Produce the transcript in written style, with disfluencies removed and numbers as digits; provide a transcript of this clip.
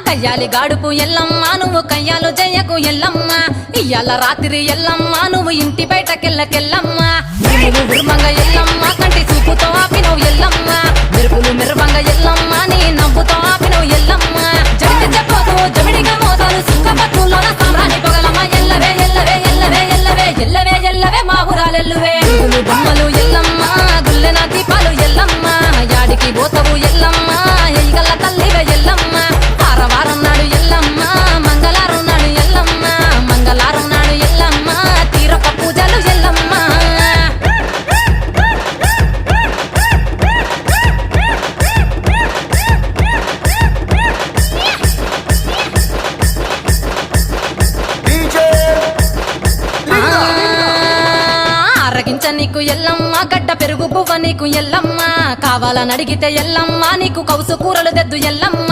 కయ్యాలి గాడుపు ఎల్లమ్మ నువ్వు కయ్యాలు జయ్యకు ఎల్లమ్మ ఇయ్యాల రాత్రి ఎల్లమ్మ నువ్వు ఇంటి బయటకెళ్ళకెళ్ళమ్మ నువ్వు ఉర్మంగ ఎల్లమ్మ కంటి చూపుతో ఆపినవు ఎల్లమ్మ మెరుపులు మెరువంగ ఎల్లమ్మ నీ నవ్వుతో ఆపినవు ఎల్లమ్మ జడికి చెప్పకు జమిడిగా మోతాలు సుఖపట్టులోన సామ్రాణి పొగలమ్మ ఎల్లవే ఎల్లవే ఎల్లవే ఎల్లవే ఎల్లవే ఎల్లవే మా ఊరాలెల్లువే బొమ్మలు ఎల్లమ్మ గుల్లెన దీపాలు ఎల్లమ్మ యాడికి పోతవు ఎల్లమ్మ ఎయిగల్ల తల్లివే ఎల్లమ్మ వారం నాడు ఎల్లమ్మ మంగళారం నాడు ఎల్లమ్మ మంగళారం నాడు ఎల్లమ్మ తీరప్ప పూజలు ఎల్లమ్మ అరగించ నీకు ఎల్లమ్మ గడ్డ పెరుగు పువ్వ నీకు ఎల్లమ్మ కావాలని అడిగితే ఎల్లమ్మ నీకు కౌసు కూరలు తెద్దు ఎల్లమ్మ